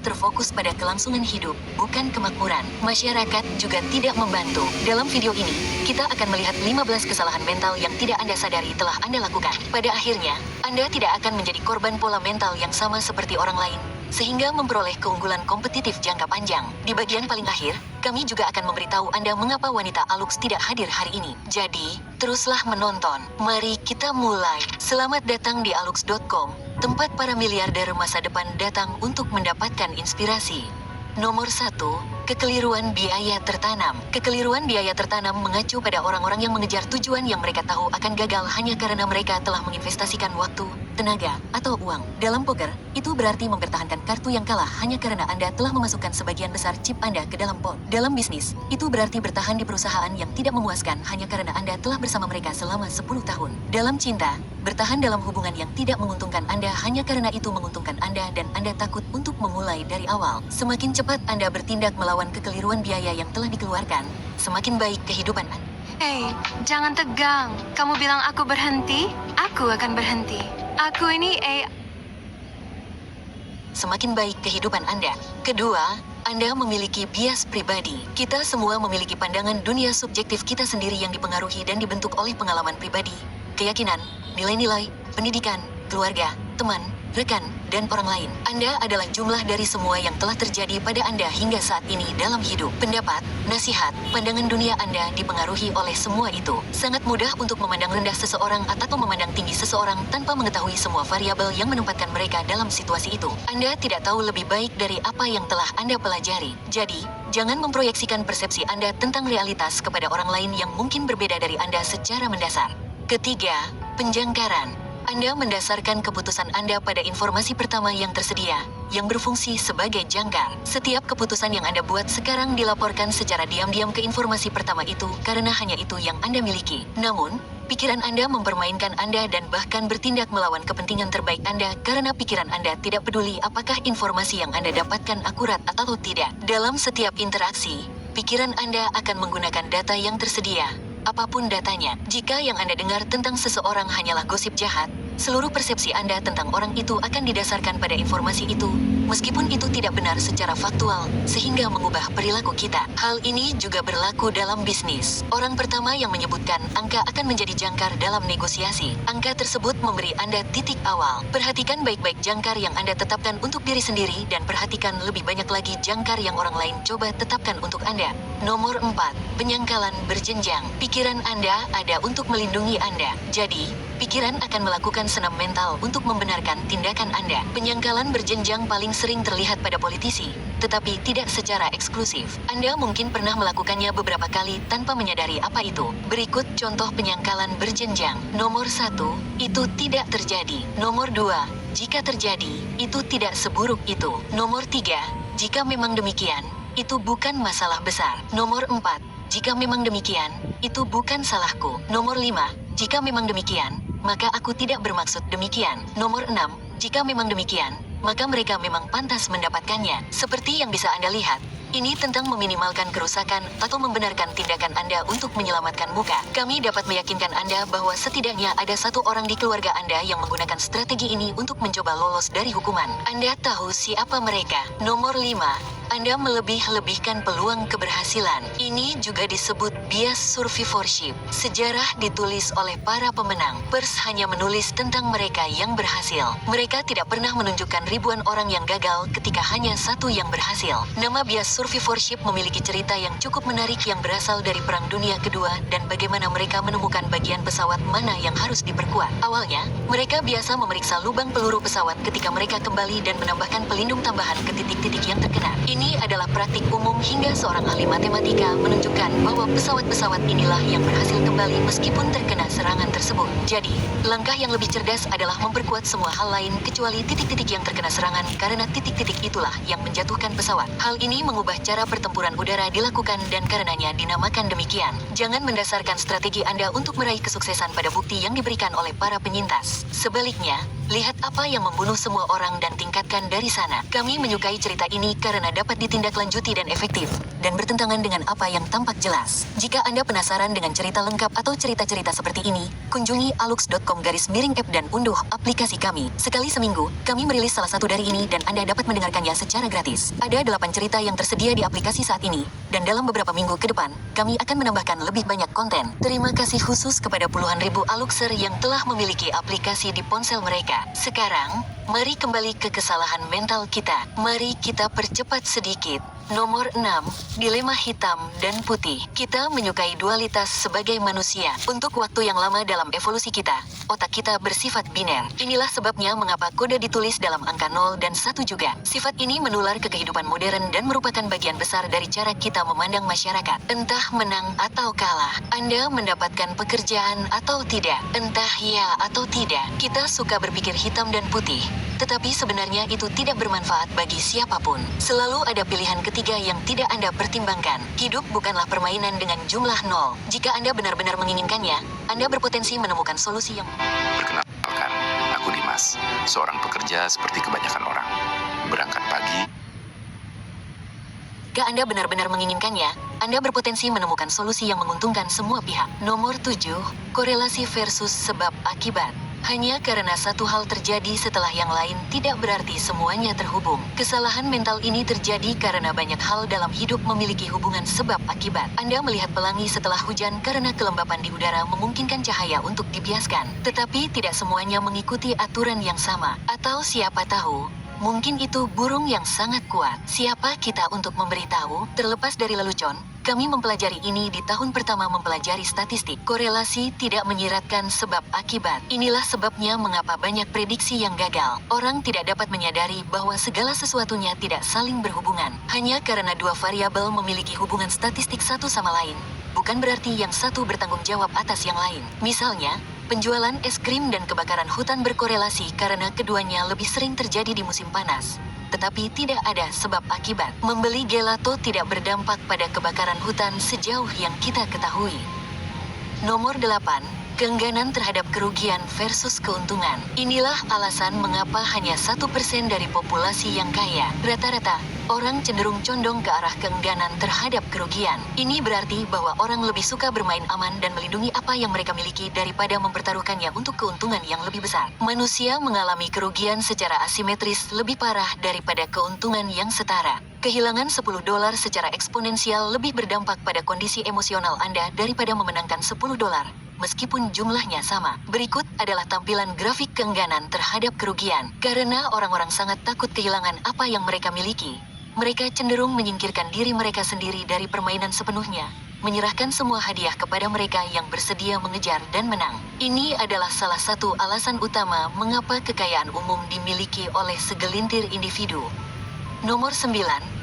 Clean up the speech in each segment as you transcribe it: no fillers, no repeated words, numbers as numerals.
terfokus pada kelangsungan hidup, bukan kemakmuran. Masyarakat juga tidak membantu. Dalam video ini, kita akan melihat 15 kesalahan mental yang tidak Anda sadari telah Anda lakukan. Pada akhirnya, Anda tidak akan menjadi korban pola mental yang sama seperti orang lain, sehingga memperoleh keunggulan kompetitif jangka panjang. Di bagian paling akhir, kami juga akan memberitahu Anda mengapa wanita Alux tidak hadir hari ini. Jadi, teruslah menonton. Mari kita mulai. Selamat datang di alux.com, tempat para miliarder masa depan datang untuk mendapatkan inspirasi. Nomor 1, kekeliruan biaya tertanam. Kekeliruan biaya tertanam mengacu pada orang-orang yang mengejar tujuan yang mereka tahu akan gagal hanya karena mereka telah menginvestasikan waktu, tenaga, atau uang. Dalam poker, itu berarti mempertahankan kartu yang kalah hanya karena Anda telah memasukkan sebagian besar chip Anda ke dalam pot. Dalam bisnis, itu berarti bertahan di perusahaan yang tidak memuaskan hanya karena Anda telah bersama mereka selama 10 tahun. Dalam cinta, bertahan dalam hubungan yang tidak menguntungkan Anda hanya karena itu menguntungkan Anda dan Anda takut untuk memulai dari awal. Semakin cepat Anda bertindak melawan kekeliruan biaya yang telah dikeluarkan, semakin baik kehidupan Anda. Hei, jangan tegang. Kamu bilang aku berhenti? Aku akan berhenti. Aku ini Semakin baik kehidupan Anda. Kedua, Anda memiliki bias pribadi. Kita semua memiliki pandangan dunia subjektif kita sendiri yang dipengaruhi dan dibentuk oleh pengalaman pribadi, keyakinan, nilai-nilai, pendidikan, keluarga, teman, rekan, dan orang lain. Anda adalah jumlah dari semua yang telah terjadi pada Anda hingga saat ini dalam hidup. Pendapat, nasihat, pandangan dunia Anda dipengaruhi oleh semua itu. Sangat mudah untuk memandang rendah seseorang atau memandang tinggi seseorang tanpa mengetahui semua variabel yang menempatkan mereka dalam situasi itu. Anda tidak tahu lebih baik dari apa yang telah Anda pelajari. Jadi, jangan memproyeksikan persepsi Anda tentang realitas kepada orang lain yang mungkin berbeda dari Anda secara mendasar. Ketiga, penjangkaran. Anda mendasarkan keputusan Anda pada informasi pertama yang tersedia, yang berfungsi sebagai jangkar. Setiap keputusan yang Anda buat sekarang dilaporkan secara diam-diam ke informasi pertama itu karena hanya itu yang Anda miliki. Namun, pikiran Anda mempermainkan Anda dan bahkan bertindak melawan kepentingan terbaik Anda karena pikiran Anda tidak peduli apakah informasi yang Anda dapatkan akurat atau tidak. Dalam setiap interaksi, pikiran Anda akan menggunakan data yang tersedia. Apapun datanya, jika yang Anda dengar tentang seseorang hanyalah gosip jahat, seluruh persepsi Anda tentang orang itu akan didasarkan pada informasi itu, meskipun itu tidak benar secara faktual, sehingga mengubah perilaku kita. Hal ini juga berlaku dalam bisnis. Orang pertama yang menyebutkan angka akan menjadi jangkar dalam negosiasi. Angka tersebut memberi Anda titik awal. Perhatikan baik-baik jangkar yang Anda tetapkan untuk diri sendiri dan perhatikan lebih banyak lagi jangkar yang orang lain coba tetapkan untuk Anda. Nomor 4, penyangkalan berjenjang. Pikiran Anda ada untuk melindungi Anda. Jadi, pikiran akan melakukan senam mental untuk membenarkan tindakan Anda. Penyangkalan berjenjang paling sering terlihat pada politisi, tetapi tidak secara eksklusif. Anda mungkin pernah melakukannya beberapa kali tanpa menyadari apa itu. Berikut contoh penyangkalan berjenjang. Nomor 1, itu tidak terjadi. Nomor 2, jika terjadi, itu tidak seburuk itu. Nomor 3, jika memang demikian, itu bukan masalah besar. Nomor 4, jika memang demikian, itu bukan salahku. Nomor 5, jika memang demikian, maka aku tidak bermaksud demikian. Nomor 6, jika memang demikian, maka mereka memang pantas mendapatkannya. Seperti yang bisa Anda lihat, ini tentang meminimalkan kerusakan atau membenarkan tindakan Anda untuk menyelamatkan muka. Kami dapat meyakinkan Anda bahwa setidaknya ada satu orang di keluarga Anda yang menggunakan strategi ini untuk mencoba lolos dari hukuman. Anda tahu siapa mereka. Nomor 5, Anda melebih-lebihkan peluang keberhasilan. Ini juga disebut bias survivorship. Sejarah ditulis oleh para pemenang. Pers hanya menulis tentang mereka yang berhasil. Mereka tidak pernah menunjukkan ribuan orang yang gagal ketika hanya satu yang berhasil. Nama bias survivorship memiliki cerita yang cukup menarik yang berasal dari Perang Dunia Kedua dan bagaimana mereka menemukan bagian pesawat mana yang harus diperkuat. Awalnya, mereka biasa memeriksa lubang peluru pesawat ketika mereka kembali dan menambahkan pelindung tambahan ke titik-titik yang terkena. Ini adalah praktik umum hingga seorang ahli matematika menunjukkan bahwa pesawat-pesawat inilah yang berhasil kembali meskipun terkena serangan tersebut. Jadi, langkah yang lebih cerdas adalah memperkuat semua hal lain kecuali titik-titik yang terkena serangan karena titik-titik itulah yang menjatuhkan pesawat. Hal ini mengubah cara pertempuran udara dilakukan dan karenanya dinamakan demikian. Jangan mendasarkan strategi Anda untuk meraih kesuksesan pada bukti yang diberikan oleh para penyintas. Sebaliknya, lihat apa yang membunuh semua orang dan tingkatkan dari sana. Kami menyukai cerita ini karena dapat ditindaklanjuti dan efektif. dan bertentangan dengan apa yang tampak jelas. Jika Anda penasaran dengan cerita lengkap atau cerita-cerita seperti ini, kunjungi alux.com/app dan unduh aplikasi kami. Sekali seminggu, kami merilis salah satu dari ini dan Anda dapat mendengarkannya secara gratis. Ada 8 cerita yang tersedia di aplikasi saat ini, dan dalam beberapa minggu ke depan, kami akan menambahkan lebih banyak konten. Terima kasih khusus kepada puluhan ribu Aluxer yang telah memiliki aplikasi di ponsel mereka. Sekarang, mari kembali ke kesalahan mental kita. Mari kita percepat sedikit. Nomor 6. Dilema hitam dan putih. Kita menyukai dualitas sebagai manusia. Untuk waktu yang lama dalam evolusi kita, otak kita bersifat biner. Inilah sebabnya mengapa kode ditulis dalam angka 0 dan 1 juga. Sifat ini menular ke kehidupan modern dan merupakan bagian besar dari cara kita memandang masyarakat. Entah menang atau kalah, Anda mendapatkan pekerjaan atau tidak, entah ya atau tidak, kita suka berpikir hitam dan putih. Tetapi sebenarnya itu tidak bermanfaat bagi siapapun. Selalu ada pilihan ketiga yang tidak Anda pertimbangkan. Hidup bukanlah permainan dengan jumlah 0. Jika Anda benar-benar menginginkannya, Anda berpotensi menemukan solusi yang... Perkenalkan, aku Dimas, seorang pekerja seperti kebanyakan orang. Berangkat pagi. Jika Anda benar-benar menginginkannya, Anda berpotensi menemukan solusi yang menguntungkan semua pihak. Nomor 7. Korelasi versus sebab akibat. Hanya karena satu hal terjadi setelah yang lain tidak berarti semuanya terhubung. Kesalahan mental ini terjadi karena banyak hal dalam hidup memiliki hubungan sebab akibat. Anda melihat pelangi setelah hujan karena kelembapan di udara memungkinkan cahaya untuk dibiaskan. Tetapi tidak semuanya mengikuti aturan yang sama. Atau siapa tahu, mungkin itu burung yang sangat kuat. Siapa kita untuk memberitahu? Terlepas dari lelucon, kami mempelajari ini di tahun pertama mempelajari statistik. Korelasi tidak menyiratkan sebab akibat. Inilah sebabnya mengapa banyak prediksi yang gagal. Orang tidak dapat menyadari bahwa segala sesuatunya tidak saling berhubungan. Hanya karena dua variabel memiliki hubungan statistik satu sama lain, bukan berarti yang satu bertanggung jawab atas yang lain. Misalnya, penjualan es krim dan kebakaran hutan berkorelasi karena keduanya lebih sering terjadi di musim panas. Tetapi tidak ada sebab akibat. Membeli gelato tidak berdampak pada kebakaran hutan sejauh yang kita ketahui. Nomor 8. Keengganan terhadap kerugian versus keuntungan. Inilah alasan mengapa hanya 1% dari populasi yang kaya. Rata-rata, orang cenderung condong ke arah keengganan terhadap kerugian. Ini berarti bahwa orang lebih suka bermain aman dan melindungi apa yang mereka miliki daripada mempertaruhkannya untuk keuntungan yang lebih besar. Manusia mengalami kerugian secara asimetris lebih parah daripada keuntungan yang setara. Kehilangan $10 secara eksponensial lebih berdampak pada kondisi emosional Anda daripada memenangkan $10, meskipun jumlahnya sama. Berikut adalah tampilan grafik keengganan terhadap kerugian. Karena orang-orang sangat takut kehilangan apa yang mereka miliki, mereka cenderung menyingkirkan diri mereka sendiri dari permainan sepenuhnya, menyerahkan semua hadiah kepada mereka yang bersedia mengejar dan menang. Ini adalah salah satu alasan utama mengapa kekayaan umum dimiliki oleh segelintir individu. Nomor 9.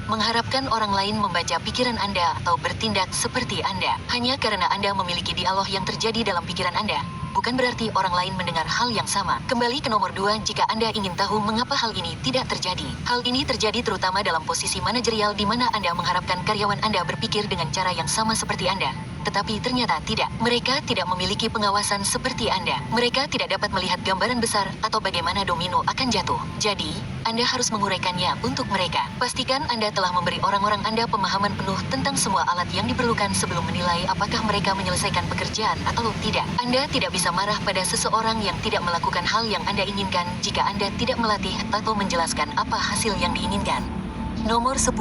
Mengharapkan orang lain membaca pikiran Anda atau bertindak seperti Anda. Hanya karena Anda memiliki dialog yang terjadi dalam pikiran Anda, bukan berarti orang lain mendengar hal yang sama. Kembali ke nomor 2 jika Anda ingin tahu mengapa hal ini tidak terjadi. Hal ini terjadi terutama dalam posisi manajerial di mana Anda mengharapkan karyawan Anda berpikir dengan cara yang sama seperti Anda. Tetapi ternyata tidak. Mereka tidak memiliki pengawasan seperti Anda. Mereka tidak dapat melihat gambaran besar atau bagaimana domino akan jatuh. Jadi, Anda harus menguraikannya untuk mereka. Pastikan Anda telah memberi orang-orang Anda pemahaman penuh tentang semua alat yang diperlukan sebelum menilai apakah mereka menyelesaikan pekerjaan atau tidak. Anda tidak bisa marah pada seseorang yang tidak melakukan hal yang Anda inginkan jika Anda tidak melatih atau menjelaskan apa hasil yang diinginkan. Nomor 10.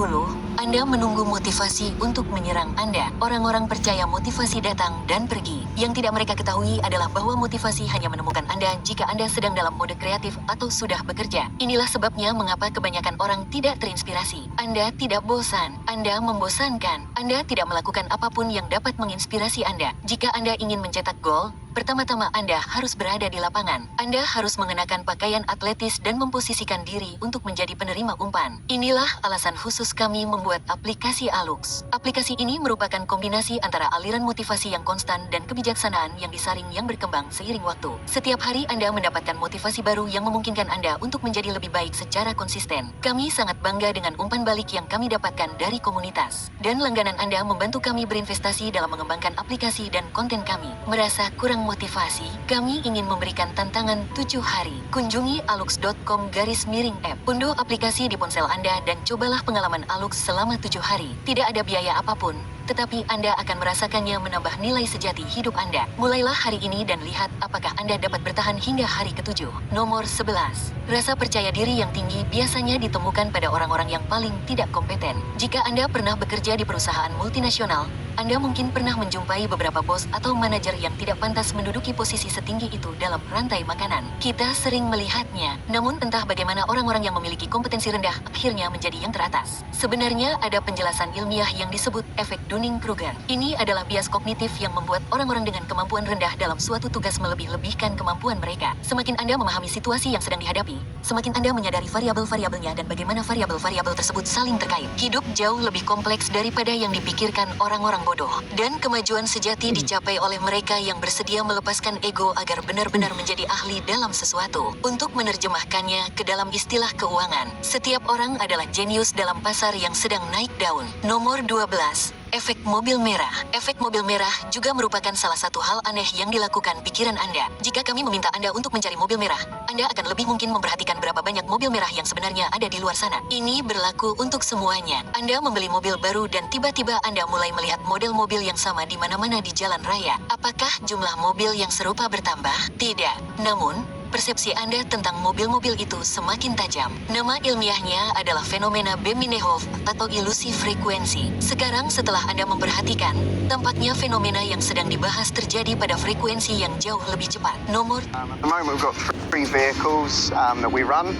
Anda menunggu motivasi untuk menyerang Anda. Orang-orang percaya motivasi datang dan pergi. Yang tidak mereka ketahui adalah bahwa motivasi hanya menemukan Anda jika Anda sedang dalam mode kreatif atau sudah bekerja. Inilah sebabnya mengapa kebanyakan orang tidak terinspirasi. Anda tidak bosan. Anda membosankan. Anda tidak melakukan apapun yang dapat menginspirasi Anda. Jika Anda ingin mencetak gol, pertama-tama Anda harus berada di lapangan. Anda harus mengenakan pakaian atletis dan memposisikan diri untuk menjadi penerima umpan. Inilah alasan khusus kami membuat aplikasi Alux. Aplikasi ini merupakan kombinasi antara aliran motivasi yang konstan dan kebijaksanaan yang disaring yang berkembang seiring waktu. Setiap hari Anda mendapatkan motivasi baru yang memungkinkan Anda untuk menjadi lebih baik secara konsisten. Kami sangat bangga dengan umpan balik yang kami dapatkan dari komunitas. Dan langganan Anda membantu kami berinvestasi dalam mengembangkan aplikasi dan konten kami. Merasa kurang motivasi? Kami ingin memberikan tantangan 7 hari. Kunjungi alux.com/app. Unduh aplikasi di ponsel Anda dan cobalah pengalaman Alux selama selama 7 hari. Tidak ada biaya apapun, tetapi Anda akan merasakannya menambah nilai sejati hidup Anda. Mulailah hari ini dan lihat apakah Anda dapat bertahan hingga hari ke-7. Nomor 11. Rasa percaya diri yang tinggi biasanya ditemukan pada orang-orang yang paling tidak kompeten. Jika Anda pernah bekerja di perusahaan multinasional, Anda mungkin pernah menjumpai beberapa bos atau manajer yang tidak pantas menduduki posisi setinggi itu dalam rantai makanan. Kita sering melihatnya, namun entah bagaimana orang-orang yang memiliki kompetensi rendah akhirnya menjadi yang teratas. Sebenarnya ada penjelasan ilmiah yang disebut efek Dunning-Kruger. Ini adalah bias kognitif yang membuat orang-orang dengan kemampuan rendah dalam suatu tugas melebih-lebihkan kemampuan mereka. Semakin Anda memahami situasi yang sedang dihadapi, semakin Anda menyadari variabel-variabelnya dan bagaimana variabel-variabel tersebut saling terkait. Hidup jauh lebih kompleks daripada yang dipikirkan orang-orang bodoh. Dan kemajuan sejati dicapai oleh mereka yang bersedia melepaskan ego agar benar-benar menjadi ahli dalam sesuatu. Untuk menerjemahkannya ke dalam istilah keuangan, setiap orang adalah jenius dalam pasar yang sedang naik daun. Nomor 12. Efek mobil merah. Efek mobil merah juga merupakan salah satu hal aneh yang dilakukan pikiran Anda. Jika kami meminta Anda untuk mencari mobil merah, Anda akan lebih mungkin memperhatikan berapa banyak mobil merah yang sebenarnya ada di luar sana. Ini berlaku untuk semuanya. Anda membeli mobil baru dan tiba-tiba Anda mulai melihat model mobil yang sama di mana-mana di jalan raya. Apakah jumlah mobil yang serupa bertambah? Tidak. Namun, persepsi Anda tentang mobil-mobil itu semakin tajam. Nama ilmiahnya adalah fenomena Beminehov atau ilusi frekuensi. Sekarang setelah Anda memperhatikan, tampaknya fenomena yang sedang dibahas terjadi pada frekuensi yang jauh lebih cepat. Nomor At the moment, we've got 3 vehicles that we run,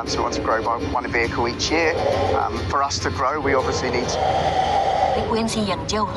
so we want to grow by 1 vehicle each year. For us to grow, we obviously need frekuensi yang jauh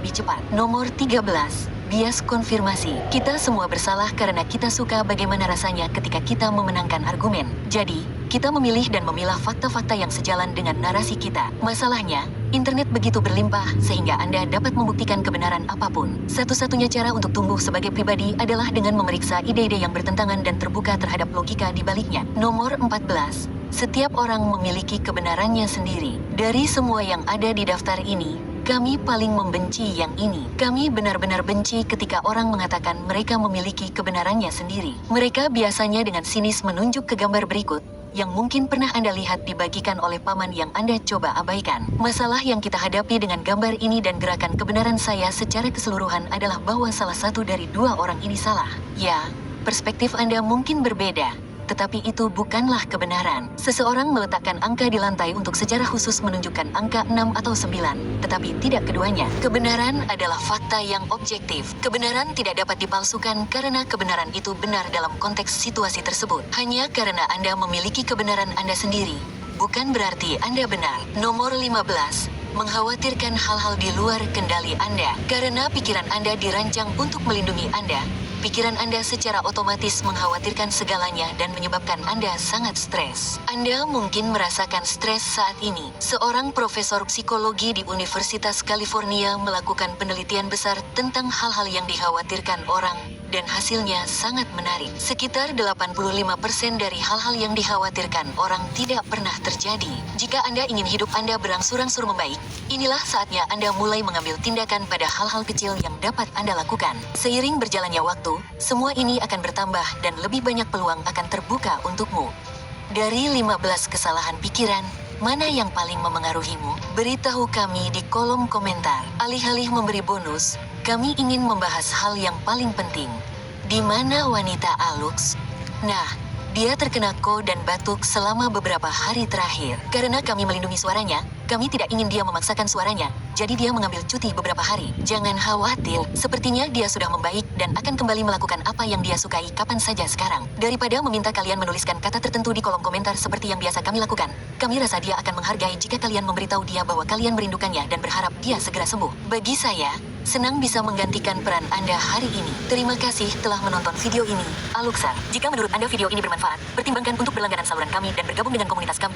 lebih cepat. Nomor 13. Bias konfirmasi. Kita semua bersalah karena kita suka bagaimana rasanya ketika kita memenangkan argumen. Jadi, kita memilih dan memilah fakta-fakta yang sejalan dengan narasi kita. Masalahnya, internet begitu berlimpah sehingga Anda dapat membuktikan kebenaran apapun. Satu-satunya cara untuk tumbuh sebagai pribadi adalah dengan memeriksa ide-ide yang bertentangan dan terbuka terhadap logika di baliknya. Nomor 14. Setiap orang memiliki kebenarannya sendiri. Dari semua yang ada di daftar ini, kami paling membenci yang ini. Kami benar-benar benci ketika orang mengatakan mereka memiliki kebenarannya sendiri. Mereka biasanya dengan sinis menunjuk ke gambar berikut, yang mungkin pernah Anda lihat dibagikan oleh paman yang Anda coba abaikan. Masalah yang kita hadapi dengan gambar ini dan gerakan kebenaran saya secara keseluruhan adalah bahwa salah satu dari 2 orang ini salah. Ya, perspektif Anda mungkin berbeda, tetapi itu bukanlah kebenaran. Seseorang meletakkan angka di lantai untuk secara khusus menunjukkan angka 6 atau 9, tetapi tidak keduanya. Kebenaran adalah fakta yang objektif. Kebenaran tidak dapat dipalsukan karena kebenaran itu benar dalam konteks situasi tersebut. Hanya karena Anda memiliki kebenaran Anda sendiri, bukan berarti Anda benar. Nomor 15. Mengkhawatirkan hal-hal di luar kendali Anda. Karena pikiran Anda dirancang untuk melindungi Anda, pikiran Anda secara otomatis mengkhawatirkan segalanya dan menyebabkan Anda sangat stres. Anda mungkin merasakan stres saat ini. Seorang profesor psikologi di Universitas California melakukan penelitian besar tentang hal-hal yang dikhawatirkan orang, dan hasilnya sangat menarik. Sekitar 85% dari hal-hal yang dikhawatirkan orang tidak pernah terjadi. Jika Anda ingin hidup Anda berangsur-angsur membaik, inilah saatnya Anda mulai mengambil tindakan pada hal-hal kecil yang dapat Anda lakukan. Seiring berjalannya waktu, semua ini akan bertambah dan lebih banyak peluang akan terbuka untukmu. Dari 15 kesalahan pikiran, mana yang paling memengaruhimu? Beritahu kami di kolom komentar. Alih-alih memberi bonus, kami ingin membahas hal yang paling penting. Di mana wanita Alux? Nah, dia terkena ko dan batuk selama beberapa hari terakhir. Karena kami melindungi suaranya, kami tidak ingin dia memaksakan suaranya, jadi dia mengambil cuti beberapa hari. Jangan khawatir, sepertinya dia sudah membaik dan akan kembali melakukan apa yang dia sukai kapan saja sekarang. Daripada meminta kalian menuliskan kata tertentu di kolom komentar seperti yang biasa kami lakukan, kami rasa dia akan menghargai jika kalian memberitahu dia bahwa kalian merindukannya dan berharap dia segera sembuh. Bagi saya, senang bisa menggantikan peran Anda hari ini. Terima kasih telah menonton video ini, Aluxar. Jika menurut Anda video ini bermanfaat, pertimbangkan untuk berlangganan saluran kami dan bergabung dengan komunitas kami.